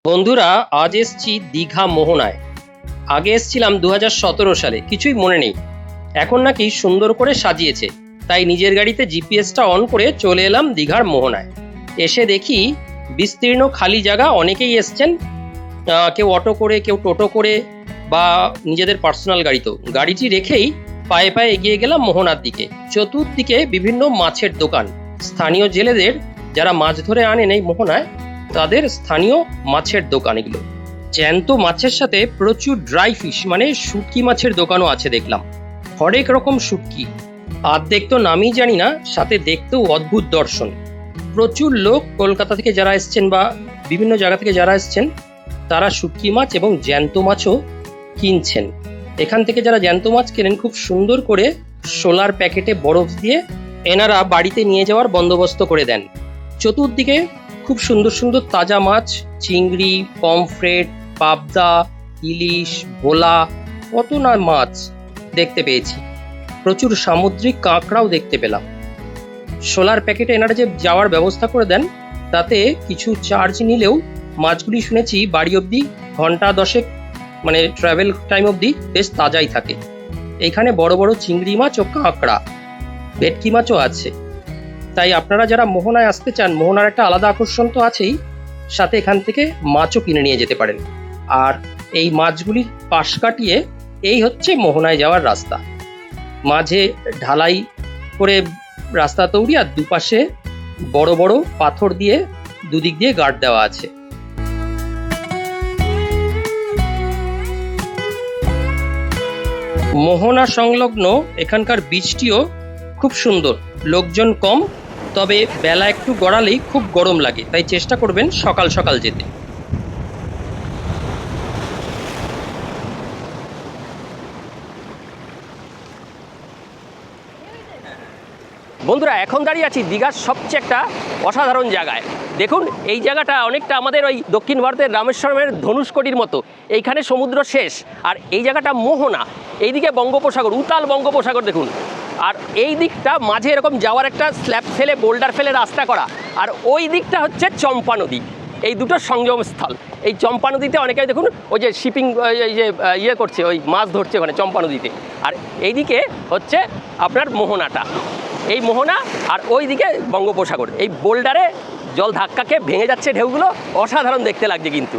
বন্ধুরা, আজ এসছি দীঘা মোহনায়। আগে এসছিলাম 2017 সালে, কিছুই মনে নেই। এখন নাকি সুন্দর করে সাজিয়েছে, তাই নিজের গাড়িতে জিপিএসটা অন করে চলে এলাম দীঘার মোহনায়। এসে দেখি বিস্তীর্ণ খালি জায়গা, অনেকেই এসছেন, কেউ অটো করে, কেউ টোটো করে, বা নিজেদের পার্সোনাল গাড়িতেও। গাড়িটি রেখেই পায়ে পায়ে এগিয়ে গেলাম মোহনার দিকে। চতুর্দিকে বিভিন্ন মাছের দোকান, স্থানীয় জেলেদের যারা মাছ ধরে আনেন এই মোহনায়, তাদের স্থানীয় মাছের দোকান এগুলো। জ্যান্ত মাছের সাথে প্রচুর ড্রাই ফিশ মানে শুটকি মাছের দোকানও আছে দেখলাম। হরেক রকম শুটকি, অর্ধেক তো নামই জানি না, সাথে দেখতেও অদ্ভুত দর্শন। প্রচুর লোক কলকাতা থেকে যারা এসছেন বা বিভিন্ন জায়গা থেকে যারা এসছেন, তারা শুটকি মাছ এবং জ্যান্ত মাছও কিনছেন। এখান থেকে যারা জ্যান্ত মাছ কেনেন, খুব সুন্দর করে শোলার প্যাকেটে বরফ দিয়ে এনারা বাড়িতে নিয়ে যাওয়ার বন্দোবস্ত করে দেন। চতুর্দিকে খুব সুন্দর সুন্দর তাজা মাছ, চিংড়ি, পমফ্রেট, পাবদা, ইলিশ, ভোলা, কত না মাছ দেখতে পেয়েছি। প্রচুর সামুদ্রিক কাঁকড়াও দেখতে পেলাম। শোলার প্যাকেটে এনারা যে যাওয়ার ব্যবস্থা করে দেন, তাতে কিছু চার্জ নিলেও মাছগুলি শুনেছি বাড়ি অবধি ঘন্টা 10 মানে ট্রাভেল টাইম অবধি বেশ তাজাই থাকে। এইখানে বড় বড় চিংড়ি মাছ ও কাঁকড়া, ভেটকি মাছও আছে। তাই আপনারা যারা মোহনায় আসতে চান, মোহনার একটা আলাদা আকর্ষণ তো আছেই, সাথে এখান থেকে মাছও কিনে নিয়ে যেতে পারেন। আর এই মাছগুলির পাশ কাটিয়ে এই হচ্ছে মোহনায় যাওয়ার রাস্তা। মাঝে ঢালাই করে রাস্তা তৈরি, আর দুপাশে বড় বড় পাথর দিয়ে দুদিক দিয়ে গার্ড দেওয়া আছে। মোহনা সংলগ্ন এখানকার বীজটিও খুব সুন্দর, লোকজন কম, তবে বেলা একটু গড়ালেই খুব গরম লাগে, তাই চেষ্টা করবেন সকাল সকাল যেতে। বন্ধুরা, এখন দাঁড়িয়ে আছি দীঘার সবচেয়ে একটা অসাধারণ জায়গায়। দেখুন, এই জায়গাটা অনেকটা আমাদের ওই দক্ষিণ ভারতের রামেশ্বরমের ধনুষ্কটির মতো। এইখানে সমুদ্র শেষ, আর এই জায়গাটা মোহনা। এইদিকে বঙ্গোপসাগর, উতাল বঙ্গোপসাগর দেখুন। আর এই দিকটা মাঝে এরকম যাওয়ার একটা স্ল্যাব ফেলে, বোল্ডার ফেলে রাস্তা করা। আর ওই দিকটা হচ্ছে চম্পা নদী। এই দুটো সংযম স্থল। এই চম্পা নদীতে অনেকেই দেখুন ওই যে শিপিং, এই যে ইয়ে করছে, ওই মাছ ধরছে ওখানে চম্পা নদীতে। আর এইদিকে হচ্ছে আপনার মোহনাটা, এই মোহনা, আর ওই দিকে বঙ্গোপসাগর। এই বোল্ডারে জল ধাক্কা খেয়ে ভেঙে যাচ্ছে ঢেউগুলো, অসাধারণ দেখতে লাগছে কিন্তু।